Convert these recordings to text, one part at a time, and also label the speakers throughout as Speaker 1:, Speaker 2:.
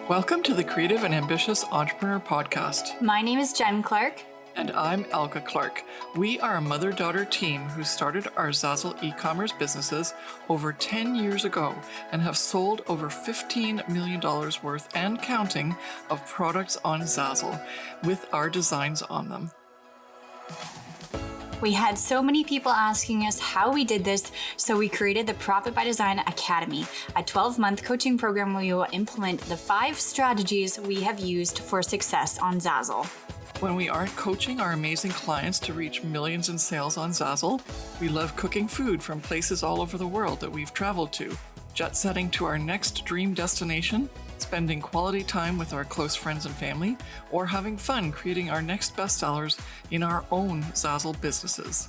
Speaker 1: Welcome to the Creative and Ambitious Entrepreneur Podcast.
Speaker 2: My name is Jen Clark.
Speaker 1: And I'm Elke Clark. We are a mother-daughter team who started our Zazzle e-commerce businesses over 10 years ago and have sold over $15 million worth and counting of products on Zazzle with our designs on them.
Speaker 2: We had so many people asking us how we did this, so we created the Profit by Design Academy, a 12-month coaching program where you will implement the 5 strategies we have used for success on Zazzle.
Speaker 1: When we aren't coaching our amazing clients to reach millions in sales on Zazzle, we love cooking food from places all over the world that we've traveled to, jet setting to our next dream destination, spending quality time with our close friends and family, or having fun creating our next bestsellers in our own Zazzle businesses.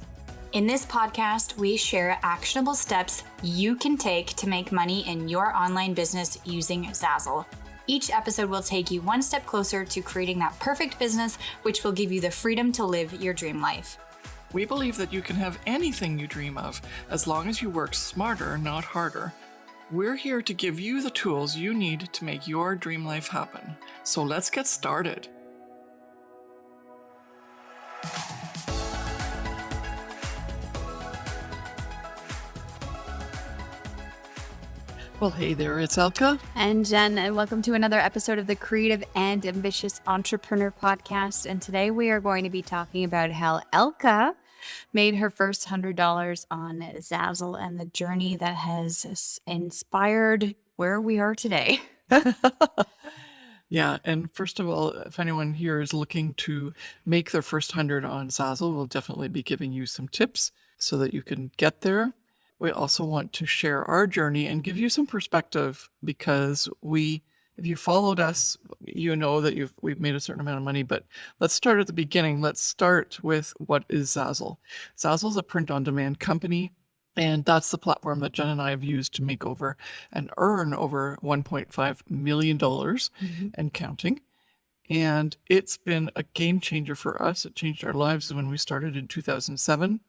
Speaker 2: In this podcast, we share actionable steps you can take to make money in your online business using Zazzle. Each episode will take you one step closer to creating that perfect business, which will give you the freedom to live your dream life.
Speaker 1: We believe that you can have anything you dream of as long as you work smarter, not harder. We're here to give you the tools you need to make your dream life happen. So let's get started. Well, hey there, it's Elke.
Speaker 3: And Jen, and welcome to another episode of the Creative and Ambitious Entrepreneur Podcast. And today we are going to be talking about how Elke made her first $100 on Zazzle and the journey that has inspired where we are today.
Speaker 1: Yeah, and first of all, if anyone here is looking to make their first 100 on Zazzle, we'll definitely be giving you some tips so that you can get there. We also want to share our journey and give you some perspective because if you followed us, you know that we've made a certain amount of money, but let's start at the beginning. Let's start with what is Zazzle. Zazzle is a print-on-demand company, and that's the platform that Jen and I have used to make over and earn over $1.5 million and counting. And it's been a game changer for us. It changed our lives when we started in 2007,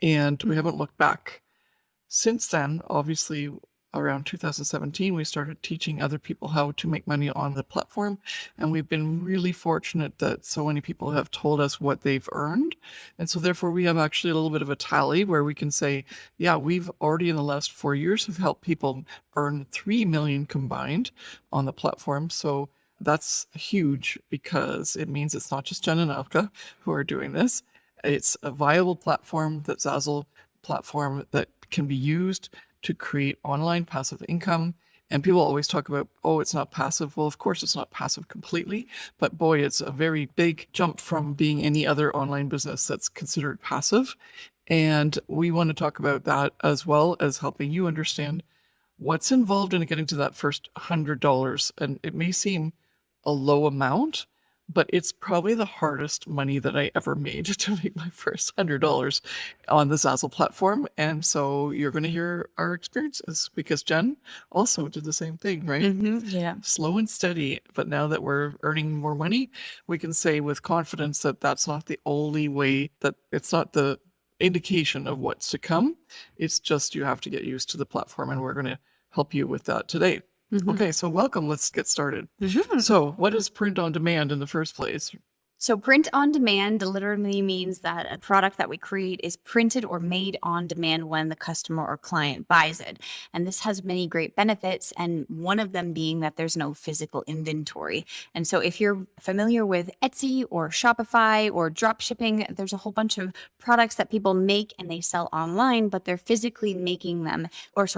Speaker 1: and we haven't looked back. Since then, obviously, around 2017, we started teaching other people how to make money on the platform. And we've been really fortunate that so many people have told us what they've earned. And so therefore, we have actually a little bit of a tally where we can say, yeah, we've already in the last 4 years have helped people earn 3 million combined on the platform. So that's huge because it means it's not just Jen and Elke who are doing this. It's a viable platform, that Zazzle platform that can be used to create online passive income. And people always talk about, oh, it's not passive. Well, of course, it's not passive completely, but boy, it's a very big jump from being any other online business that's considered passive. And we want to talk about that as well as helping you understand what's involved in getting to that first $100. And it may seem a low amount, but it's probably the hardest money that I ever made to make my first $100 on the Zazzle platform. And so you're going to hear our experiences because Jen also did the same thing, right?
Speaker 3: Yeah.
Speaker 1: Slow and steady. But now that we're earning more money, we can say with confidence that that's not the only way, that it's not the indication of what's to come. It's just you have to get used to the platform, and we're going to help you with that today. Okay, so welcome. Let's get started. So what is print on demand in the first place?
Speaker 3: So print on demand literally means that a product that we create is printed or made on demand when the customer or client buys it. And this has many great benefits, and one of them being that there's no physical inventory. And so if you're familiar with Etsy or Shopify or drop shipping, there's a whole bunch of products that people make and they sell online, but they're physically making them,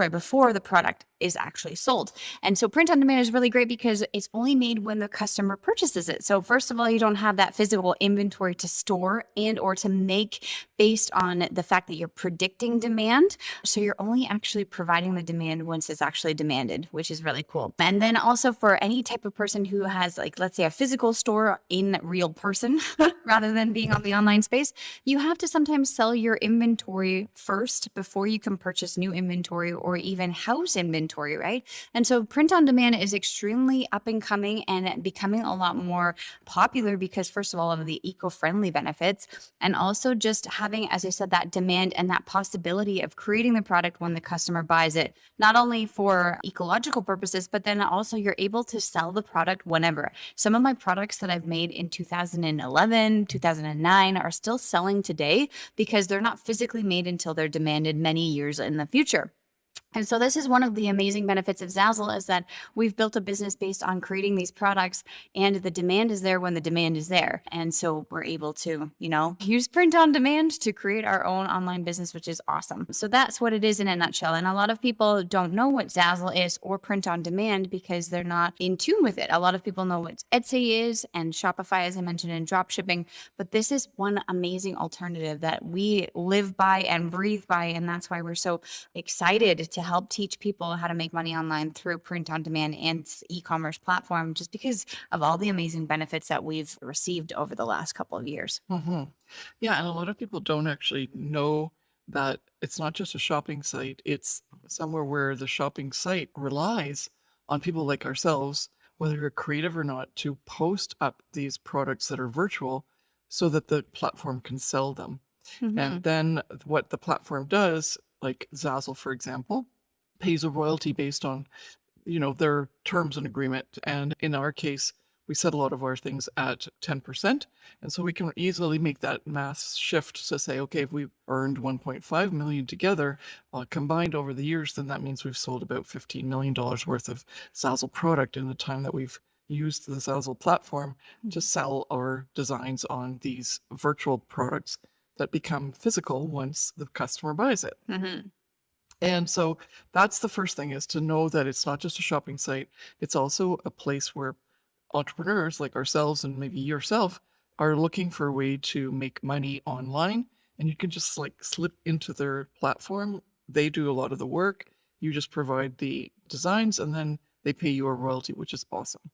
Speaker 3: before the product is actually sold. And so print on demand is really great because it's only made when the customer purchases it. So first of all, you don't have that physical inventory to store and or to make based on the fact that you're predicting demand. So you're only actually providing the demand once it's actually demanded, which is really cool. And then also for any type of person who has, like, let's say a physical store in real person rather than being on the online space, you have to sometimes sell your inventory first before you can purchase new inventory or even house inventory inventory, right? And so print on demand is extremely up and coming and becoming a lot more popular because, first of all, of the eco-friendly benefits, and also just having, as I said, that demand and that possibility of creating the product when the customer buys it, not only for ecological purposes, but then also you're able to sell the product whenever. Some of my products that I've made in 2011, 2009 are still selling today because they're not physically made until they're demanded many years in the future. And so this is one of the amazing benefits of Zazzle, is that we've built a business based on creating these products, and the demand is there when the demand is there. And so we're able to, use print on demand to create our own online business, which is awesome. So that's what it is in a nutshell. And a lot of people don't know what Zazzle is or print on demand because they're not in tune with it. A lot of people know what Etsy is and Shopify, as I mentioned, in drop shipping, but this is one amazing alternative that we live by and breathe by. And that's why we're so excited to help teach people how to make money online through print on demand and e-commerce platform, just because of all the amazing benefits that we've received over the last couple of years.
Speaker 1: Yeah, and a lot of people don't actually know that it's not just a shopping site, it's somewhere where the shopping site relies on people like ourselves, whether you're creative or not, to post up these products that are virtual so that the platform can sell them. And then what the platform does, like Zazzle, for example, pays a royalty based on, their terms and agreement. And in our case, we set a lot of our things at 10%. And so we can easily make that math shift to say, okay, if we've earned 1.5 million together, combined over the years, then that means we've sold about $15 million worth of Zazzle product in the time that we've used the Zazzle platform to sell our designs on these virtual products that become physical once the customer buys it. And so that's the first thing, is to know that it's not just a shopping site. It's also a place where entrepreneurs like ourselves and maybe yourself are looking for a way to make money online. And you can just like slip into their platform. They do a lot of the work. You just provide the designs and then they pay you a royalty, which is awesome.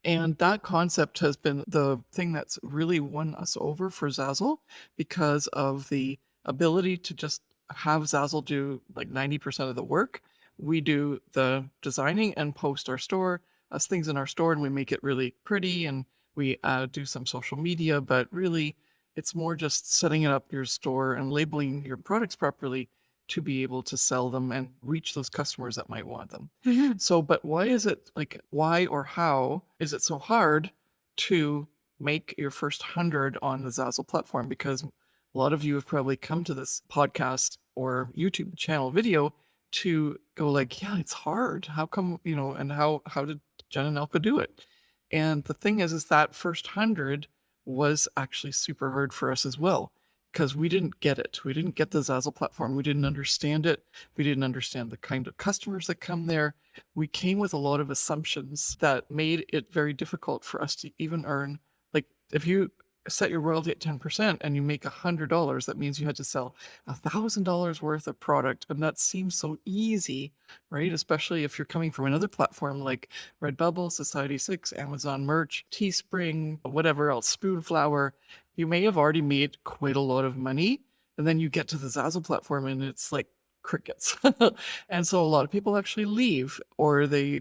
Speaker 1: And that concept has been the thing that's really won us over for Zazzle, because of the ability to just have Zazzle do like 90% of the work. We do the designing and post our store, things in our store, and we make it really pretty, and we do some social media, but really it's more just setting it up your store and labeling your products properly to be able to sell them and reach those customers that might want them. So, but why or how is it so hard to make your first 100 on the Zazzle platform? Because a lot of you have probably come to this podcast or YouTube channel video to go like, yeah, it's hard. How come, and how did Jen and Elke do it? And the thing is that first 100 was actually super hard for us as well, because we didn't get it. We didn't get the Zazzle platform. We didn't understand it. We didn't understand the kind of customers that come there. We came with a lot of assumptions that made it very difficult for us to even earn. Like, if you set your royalty at 10% and you make $100, that means you had to sell $1,000 worth of product. And that seems so easy, right? Especially if you're coming from another platform like Redbubble, Society6, Amazon Merch, Teespring, whatever else, Spoonflower. You may have already made quite a lot of money, and then you get to the Zazzle platform and it's like crickets. And so a lot of people actually leave, or they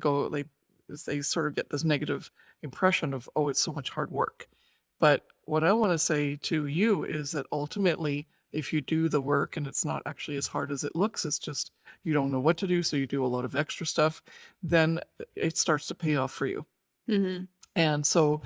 Speaker 1: sort of get this negative impression of, oh, it's so much hard work. But what I want to say to you is that ultimately, if you do the work and it's not actually as hard as it looks, it's just you don't know what to do, so you do a lot of extra stuff, then it starts to pay off for you. And so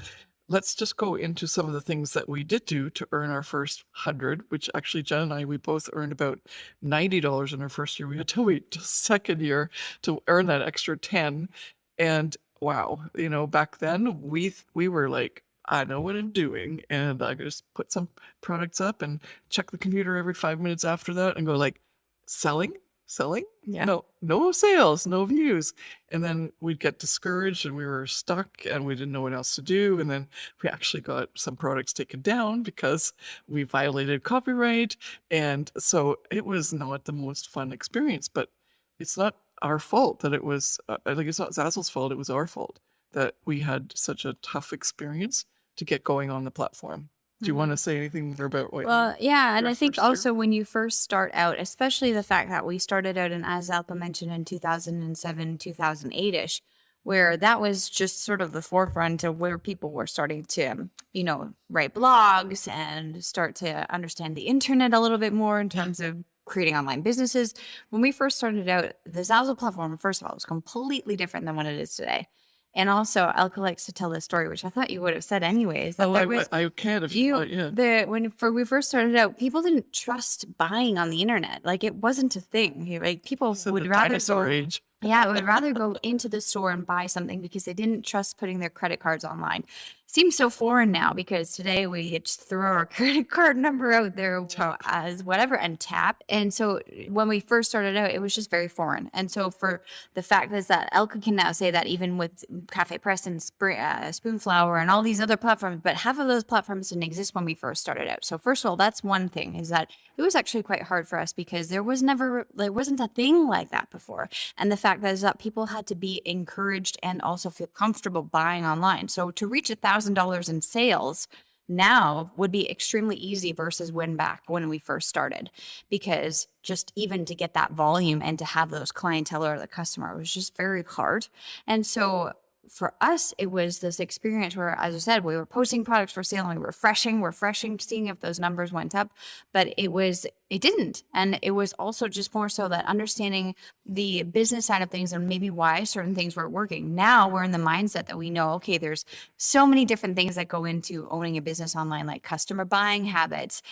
Speaker 1: let's just go into some of the things that we did do to earn our first 100, which actually Jen and I, we both earned about $90 in our first year. We had to wait till second year to earn that extra 10. And wow, back then we were like, I know what I'm doing. And I just put some products up and check the computer every 5 minutes after that and go like, selling?
Speaker 3: Yeah.
Speaker 1: No sales, no views. And then we'd get discouraged and we were stuck and we didn't know what else to do. And then we actually got some products taken down because we violated copyright. And so it was not the most fun experience, but it's not our fault that it was, it's not Zazzle's fault, it was our fault that we had such a tough experience to get going on the platform. Do you want to say anything more about what
Speaker 3: Well, yeah, and I think
Speaker 1: first year?
Speaker 3: also when you first start out, especially the fact that we started out in, as Elke mentioned, in 2007, 2008-ish, where that was just sort of the forefront of where people were starting to, write blogs and start to understand the internet a little bit more in terms of creating online businesses. When we first started out, the Zazzle platform, first of all, was completely different than what it is today. And also, Elke likes to tell this story, which I thought you would have said anyways. That
Speaker 1: Oh,
Speaker 3: there was
Speaker 1: I can if you want, yeah.
Speaker 3: we first started out, people didn't trust buying on the internet. Like it wasn't a thing. Like people
Speaker 1: So
Speaker 3: would
Speaker 1: the
Speaker 3: rather
Speaker 1: dinosaur
Speaker 3: go,
Speaker 1: age.
Speaker 3: yeah, would rather go into the store and buy something because they didn't trust putting their credit cards online. Seems so foreign now because today we just throw our credit card number out there as whatever and tap. And so when we first started out, it was just very foreign. And so for the fact is that Elke can now say that even with Cafe Press and Spoonflower and all these other platforms, but half of those platforms didn't exist when we first started out. So first of all, that's one thing, is that it was actually quite hard for us because there wasn't a thing like that before. And the fact is that people had to be encouraged and also feel comfortable buying online. So to reach $1,000 in sales now would be extremely easy versus when we first started, because just even to get that volume and to have those clientele or the customer was just very hard. And so for us, it was this experience where, as I said, we were posting products for sale and we were refreshing, seeing if those numbers went up, but it didn't. And it was also just more so that understanding the business side of things and maybe why certain things weren't working. Now we're in the mindset that we know, okay, there's so many different things that go into owning a business online, like customer buying habits,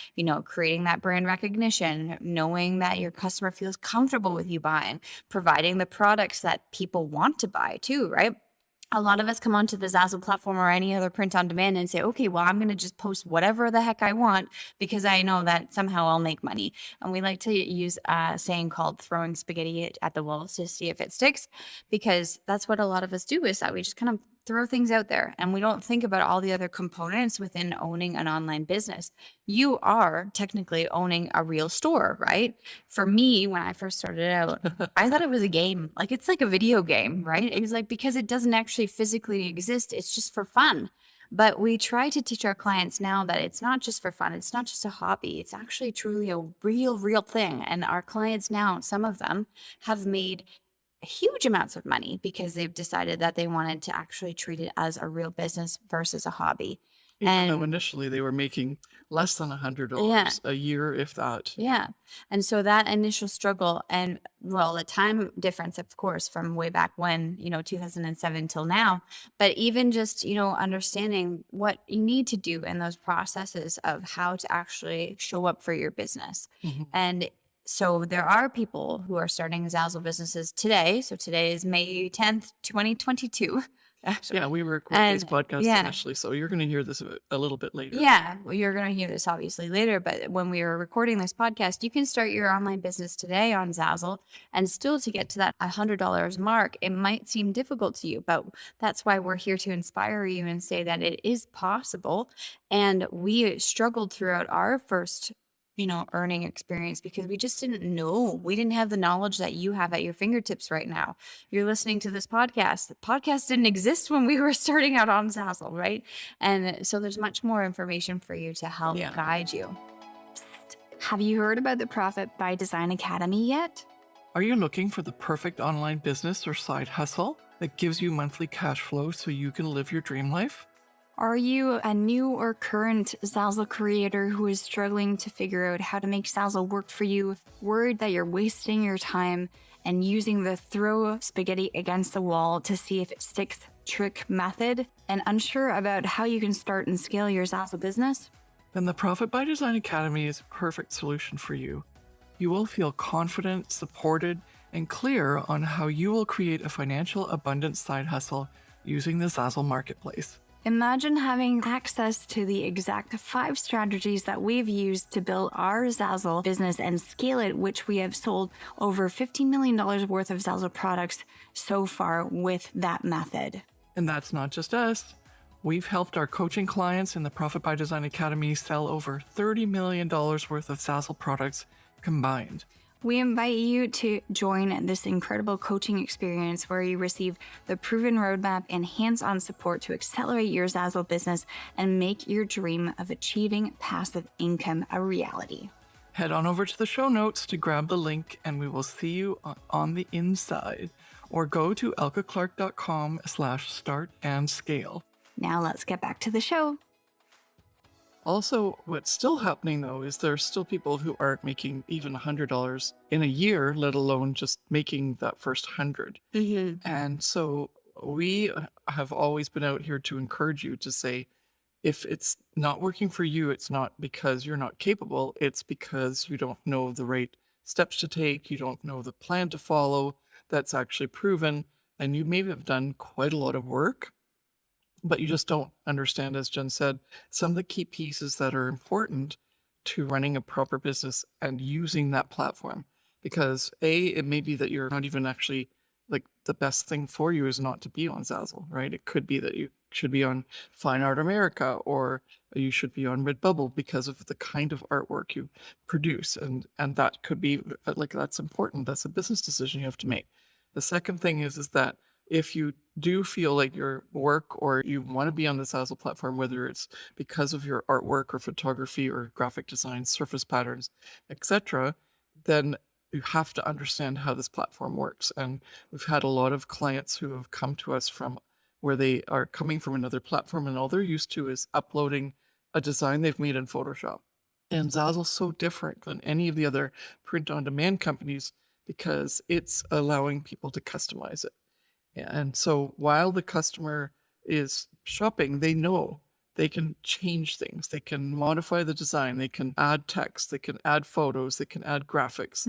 Speaker 3: creating that brand recognition, knowing that your customer feels comfortable with you buying, providing the products that people want to buy too, right? A lot of us come onto the Zazzle platform or any other print on demand and say, okay, well, I'm going to just post whatever the heck I want because I know that somehow I'll make money. And we like to use a saying called throwing spaghetti at the walls to see if it sticks, because that's what a lot of us do, is that we just kind of throw things out there and we don't think about all the other components within owning an online business. You are technically owning a real store, right? For me, when I first started out, I thought it was a game. Like it's like a video game, right? It was like, because it doesn't actually physically exist, it's just for fun. But we try to teach our clients now that it's not just for fun. It's not just a hobby. It's actually truly a real thing. And our clients now, some of them have made huge amounts of money because they've decided that they wanted to actually treat it as a real business versus a hobby.
Speaker 1: Even though
Speaker 3: And
Speaker 1: initially they were making less than $100
Speaker 3: yeah,
Speaker 1: a year, if that.
Speaker 3: yeah. And so that initial struggle and, well, the time difference, of course, from way back when, 2007 till now, but even just, understanding what you need to do in those processes of how to actually show up for your business.
Speaker 1: Mhm.
Speaker 3: And so there are people who are starting Zazzle businesses today. So today is May 10th, 2022. Actually.
Speaker 1: Yeah, we record these
Speaker 3: And
Speaker 1: podcasts
Speaker 3: yeah,
Speaker 1: initially, so you're going to hear this a little bit later.
Speaker 3: yeah, well, you're going to hear this obviously later, but when we were recording this podcast, you can start your online business today on Zazzle, and still to get to that $100 mark, it might seem difficult to you, but that's why we're here to inspire you and say that it is possible. And we struggled throughout our first earning experience because we just didn't know. We didn't have the knowledge that you have at your fingertips right now. You're listening to this podcast. The podcast didn't exist when we were starting out on Zazzle, right? And so there's much more information for you to help guide you.
Speaker 2: Have you heard about the Profit by Design Academy yet?
Speaker 1: Are you looking for the perfect online business or side hustle that gives you monthly cash flow so you can live your dream life?
Speaker 2: Are you a new or current Zazzle creator who is struggling to figure out how to make Zazzle work for you, worried that you're wasting your time and using the throw spaghetti against the wall to see if it sticks trick method, and unsure about how you can start and scale your Zazzle business?
Speaker 1: Then the Profit by Design Academy is a perfect solution for you. You will feel confident, supported, and clear on how you will create a financial abundance side hustle using the Zazzle marketplace.
Speaker 2: Imagine having access to the exact 5 strategies that we've used to build our Zazzle business and scale it, which we have sold over $15 million worth of Zazzle products so far with that method.
Speaker 1: And that's not just us. We've helped our coaching clients in the Profit by Design Academy sell over $30 million worth of Zazzle products combined.
Speaker 2: We invite you to join this incredible coaching experience where you receive the proven roadmap and hands-on support to accelerate your Zazzle business and make your dream of achieving passive income a reality.
Speaker 1: Head on over to the show notes to grab the link, and we will see you on the inside. Or go to elkeclark.com/start-and-scale.
Speaker 2: Now let's get back to the show.
Speaker 1: Also, what's still happening though is there's still people who aren't making even $100 in a year, let alone just making that first 100. And so we have always been out here to encourage you to say, if it's not working for you, it's not because you're not capable, it's because you don't know the right steps to take, you don't know the plan to follow that's actually proven, and you maybe have done quite a lot of work, but you just don't understand, as Jen said, some of the key pieces that are important to running a proper business and using that platform. Because it may be that you're not even actually, like, the best thing for you is not to be on Zazzle, right? It could be that you should be on Fine Art America, or you should be on Redbubble because of the kind of artwork you produce. And that could be like, that's important. That's a business decision you have to make. The second thing is that if you do feel like your work or you want to be on the Zazzle platform, whether it's because of your artwork or photography or graphic design, surface patterns, etc., then you have to understand how this platform works. And we've had a lot of clients who have come to us from where they are coming from another platform, and all they're used to is uploading a design they've made in Photoshop. And Zazzle's so different than any of the other print-on-demand companies because it's allowing people to customize it. And so while the customer is shopping, they know they can change things. They can modify the design. They can add text. They can add photos. They can add graphics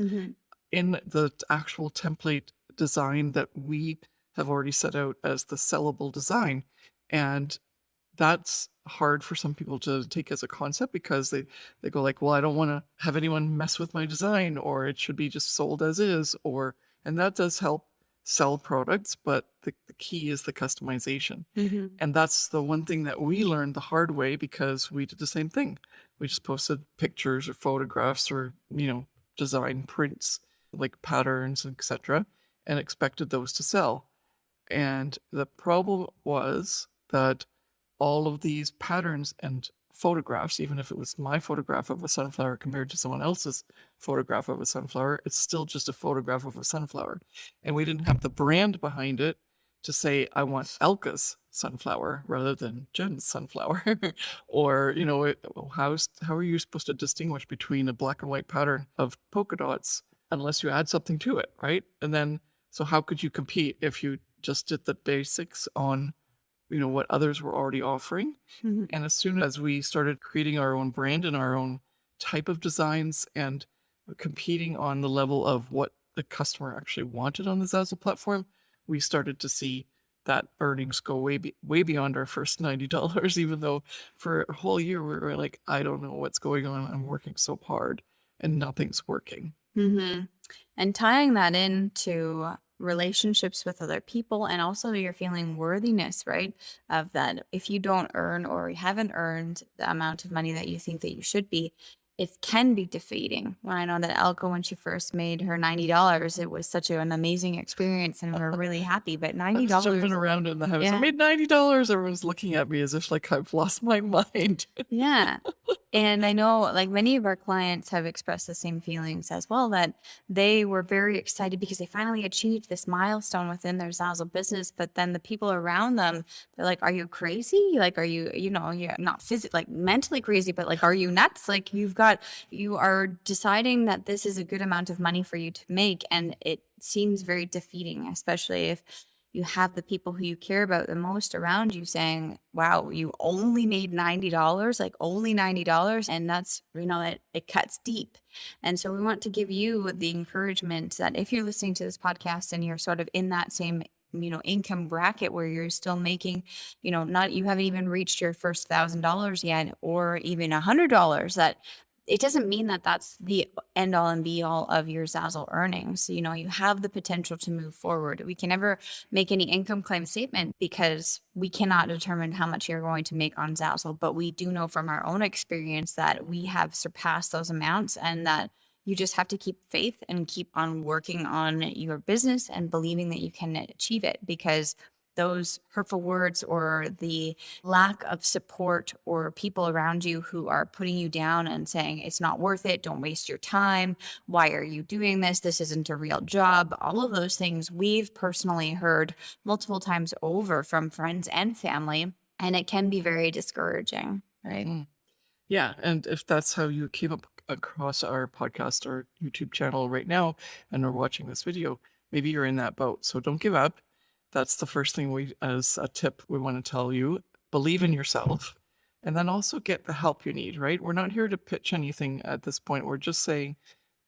Speaker 1: in the actual template design that we have already set out as the sellable design. And that's hard for some people to take as a concept because they go like, well, I don't want to have anyone mess with my design, or it should be just sold as is, and that does help sell products, but the key is the customization. And that's the one thing that we learned the hard way, because we did the same thing. We just posted pictures or photographs or, design prints, like patterns, etc., and expected those to sell. And the problem was that all of these patterns and photographs, even if it was my photograph of a sunflower compared to someone else's photograph of a sunflower, it's still just a photograph of a sunflower. And we didn't have the brand behind it to say, I want Elke's sunflower rather than Jen's sunflower. Or, how are you supposed to distinguish between a black and white pattern of polka dots unless you add something to it, right? And then, so how could you compete if you just did the basics on what others were already offering? And as soon as we started creating our own brand and our own type of designs and competing on the level of what the customer actually wanted on the Zazzle platform, we started to see that earnings go way beyond our first $90, even though for a whole year we were like, I don't know what's going on. I'm working so hard and nothing's working.
Speaker 3: And tying that into relationships with other people, and also your feeling worthiness, right? Of that, if you don't earn or you haven't earned the amount of money that you think that you should be, it can be defeating. When I know that Elke, when she first made her $90, it was such an amazing experience and we're really happy. But $90,
Speaker 1: jumping around in the house. I made $90. Everyone's looking at me as if like I've lost my mind.
Speaker 3: Yeah. And I know like many of our clients have expressed the same feelings as well, that they were very excited because they finally achieved this milestone within their Zazzle business. But then the people around them, they're like, are you crazy? Like, are you, you're not physically, like mentally crazy, but like, are you nuts? Like you are deciding that this is a good amount of money for you to make. And it seems very defeating, especially if you have the people who you care about the most around you saying, wow, you only made $90, like only $90. And that's, it cuts deep. And so we want to give you the encouragement that if you're listening to this podcast and you're sort of in that same income bracket where you're still making, you haven't even reached your first $1,000 yet, or even $100, that it doesn't mean that that's the end all and be all of your Zazzle earnings. You have the potential to move forward. We can never make any income claim statement because we cannot determine how much you're going to make on Zazzle, but we do know from our own experience that we have surpassed those amounts, and that You just have to keep faith and keep on working on your business and believing that you can achieve it, because those hurtful words or the lack of support or people around you who are putting you down and saying it's not worth it, don't waste your time, why are you doing this, this isn't a real job, all of those things we've personally heard multiple times over from friends and family, and it can be very discouraging, right?
Speaker 1: Mm. Yeah, and if that's how you came up across our podcast or YouTube channel right now and are watching this video, maybe you're in that boat. So don't give up. That's the first thing as a tip, we want to tell you. Believe in yourself, and then also get the help you need, right? We're not here to pitch anything at this point. We're just saying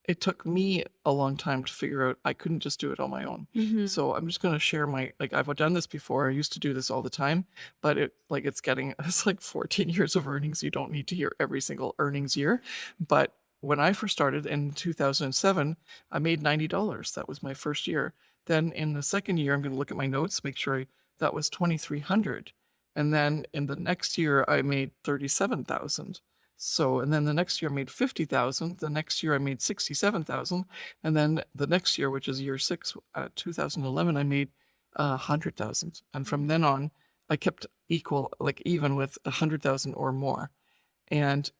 Speaker 1: it took me a long time to figure out I couldn't just do it on my own. So I'm just going to share I've done this before. I used to do this all the time, but it's like 14 years of earnings. You don't need to hear every single earnings year. But when I first started in 2007, I made $90. That was my first year. Then in the second year, I'm going to look at my notes, make sure that was 2,300. And then in the next year, I made 37,000. So, and then the next year I made 50,000. The next year I made 67,000. And then the next year, which is year 6, 2011, I made 100,000. And from then on, I kept even with 100,000 or more. And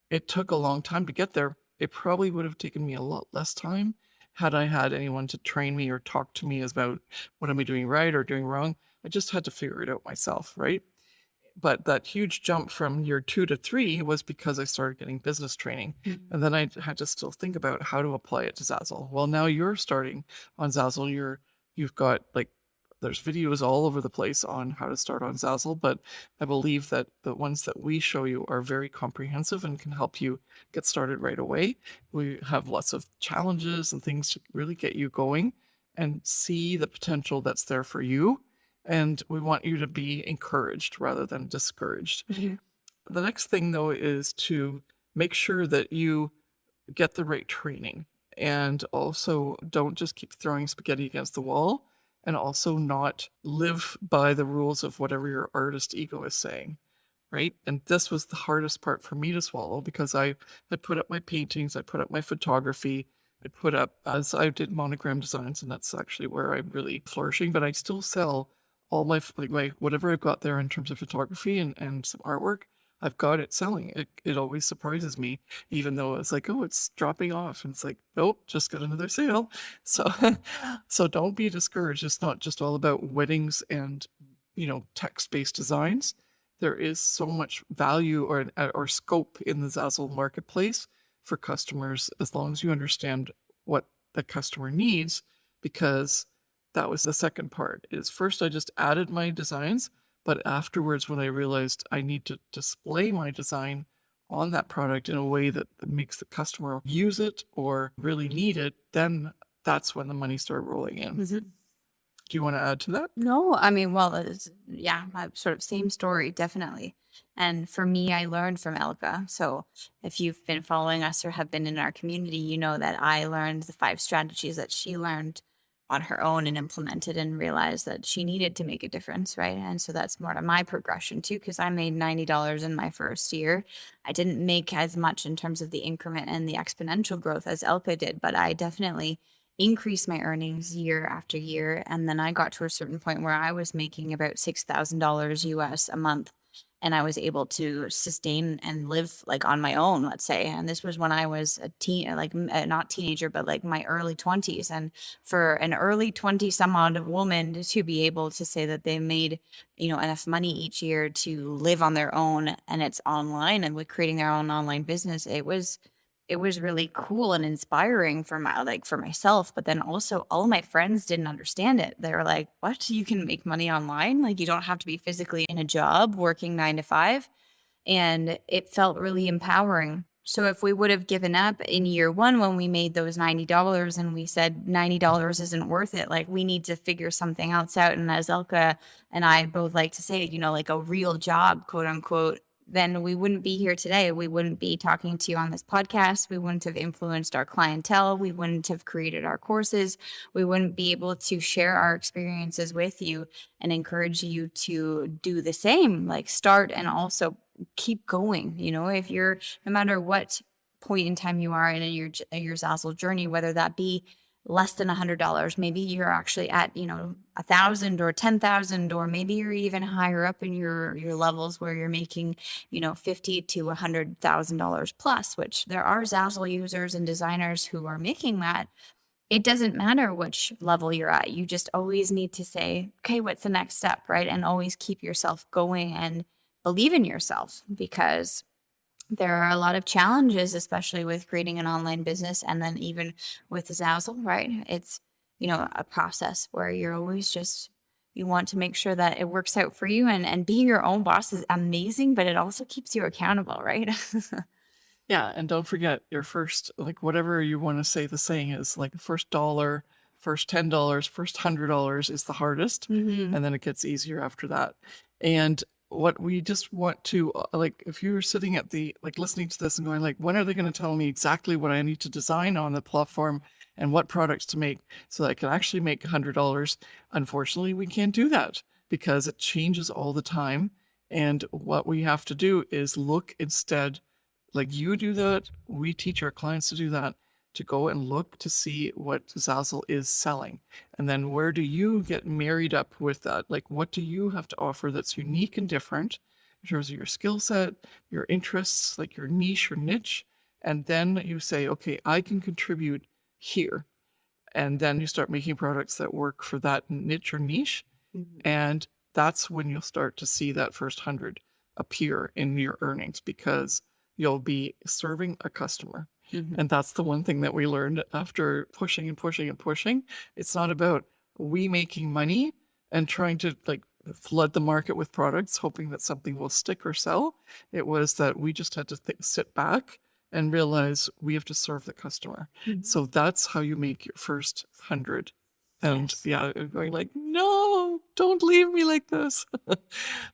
Speaker 1: it took a long time to get there. It probably would have taken me a lot less time had I had anyone to train me or talk to me about what am I doing right or doing wrong. I just had to figure it out myself, right? But that huge jump from year 2 to 3 was because I started getting business training. And then I had to still think about how to apply it to Zazzle. Well, now you're starting on Zazzle. You've got there's videos all over the place on how to start on Zazzle, but I believe that the ones that we show you are very comprehensive and can help you get started right away. We have lots of challenges and things to really get you going and see the potential that's there for you. And we want you to be encouraged rather than discouraged. The next thing, though, is to make sure that you get the right training, and also don't just keep throwing spaghetti against the wall, and also not live by the rules of whatever your artist ego is saying, right? And this was the hardest part for me to swallow, because I put up my paintings, I put up my photography, as I did monogram designs, and that's actually where I'm really flourishing, but I still sell all my whatever I've got there in terms of photography and some artwork. I've got it selling. It always surprises me, even though it's like, oh, it's dropping off, and it's like, nope, just got another sale. So so don't be discouraged. It's not just all about weddings and text-based designs. There is so much value or scope in the Zazzle marketplace for customers, as long as you understand what the customer needs, because that was the second part. Is first I just added my designs, but afterwards when I realized I need to display my design on that product in a way that makes the customer use it or really need it, then that's when the money started rolling in. Do you want to add to that?
Speaker 3: No, I mean, well, sort of same story, definitely. And for me, I learned from Elke. So if you've been following us or have been in our community, you know that I learned the 5 strategies that she learned on her own and implemented and realized that she needed to make a difference, right? And so that's more of my progression too, because I made $90 in my first year. I didn't make as much in terms of the increment and the exponential growth as Elke did, but I definitely increased my earnings year after year. And then I got to a certain point where I was making about $6,000 US a month. And I was able to sustain and live on my own, let's say. And this was when I was not teenager, but my early 20s. And for an early 20 some odd woman to be able to say that they made, enough money each year to live on their own, and it's online and with creating their own online business, it was really cool and inspiring for myself. But then also all my friends didn't understand it. They were like, what? You can make money online? You don't have to be physically in a job working 9 to 5. And it felt really empowering. So if we would have given up in year 1 when we made those $90 and we said $90 isn't worth it, we need to figure something else out. And as Elke and I both like to say, a real job, quote unquote, then we wouldn't be here today. We wouldn't be talking to you on this podcast. We wouldn't have influenced our clientele. We wouldn't have created our courses. We wouldn't be able to share our experiences with you and encourage you to do the same, start and also keep going. If you're, no matter what point in time you are in your Zazzle journey, whether that be less than $100. Maybe you're actually at, 1,000 or 10,000, or maybe you're even higher up in your levels where you're making, $50 to $100,000 plus, which there are Zazzle users and designers who are making that. It doesn't matter which level you're at. You just always need to say, okay, what's the next step, right? And always keep yourself going and believe in yourself, because there are a lot of challenges, especially with creating an online business. And then even with Zazzle, right? It's, a process where you're always you want to make sure that it works out for you, and being your own boss is amazing, but it also keeps you accountable, right?
Speaker 1: Yeah, and don't forget your first, like whatever you want to say the saying is, like first dollar, first $10, first $100 is the hardest,
Speaker 3: Mm-hmm.
Speaker 1: and then it gets easier after that. And what we just want to like, if you're sitting at the like listening to this and going like, when are they going to tell me exactly what I need to design on the platform and what products to make so that I can actually make $100? Unfortunately, we can't do that because it changes all the time. And what we have to do is look instead, like you do that, we teach our clients to do that, to go and look to see what Zazzle is selling. And then where do you get married up with that? Like, what do you have to offer that's unique and different in terms of your skill set, your interests, like your niche or niche? And then you say, okay, I can contribute here. And then you start making products that work for that niche or niche. And that's when you'll start to see that first 100 appear in your earnings, because you'll be serving a customer. And that's the one thing that we learned after pushing and pushing and pushing. It's not about we making money and trying to like flood the market with products, hoping that something will stick or sell. It was that we just had to sit back and realize we have to serve the customer. So that's how you make your first 100. And yeah, going like, no, don't leave me like this.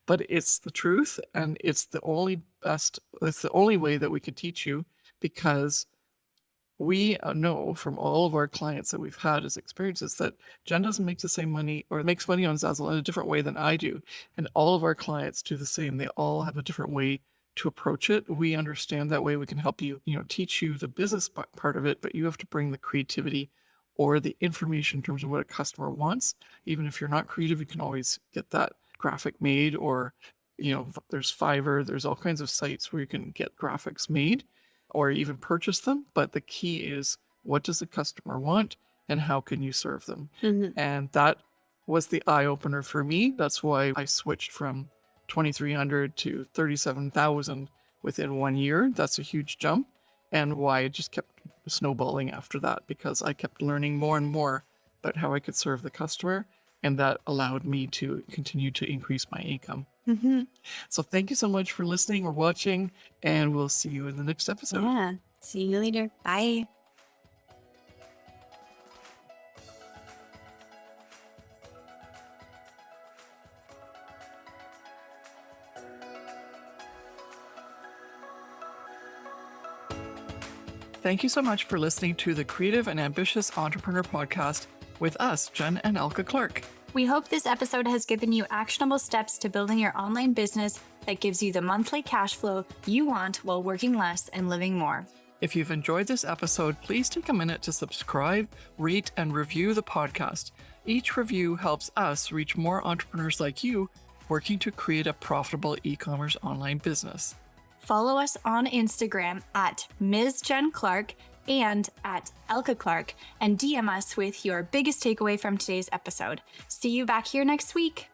Speaker 1: But it's the truth, and it's the only way that we can teach you, because we know from all of our clients that we've had as experiences that Jen doesn't make the same money or makes money on Zazzle in a different way than I do. And all of our clients do the same. They all have a different way to approach it. We understand that way. We can help you, teach you the business part of it, but you have to bring the creativity or the information in terms of what a customer wants. Even if you're not creative, you can always get that graphic made, or, there's Fiverr, there's all kinds of sites where you can get graphics made or even purchase them. But the key is, what does the customer want and how can you serve them? And that was the eye opener for me. That's why I switched from 2,300 to 37,000 within 1 year. That's a huge jump. And why it just kept snowballing after that, because I kept learning more and more about how I could serve the customer. And that allowed me to continue to increase my income. So thank you so much for listening or watching, and we'll see you in the next episode.
Speaker 3: Yeah. See you later. Bye.
Speaker 1: Thank you so much for listening to the Creative and Ambitious Entrepreneur Podcast with us, Jen and Elke Clark.
Speaker 2: We hope this episode has given you actionable steps to building your online business that gives you the monthly cash flow you want while working less and living more.
Speaker 1: If you've enjoyed this episode, please take a minute to subscribe, rate, and review the podcast. Each review helps us reach more entrepreneurs like you working to create a profitable e-commerce online business.
Speaker 2: Follow us on Instagram at Ms. Jen Clark and at Elke Clark, and DM us with your biggest takeaway from today's episode. See you back here next week.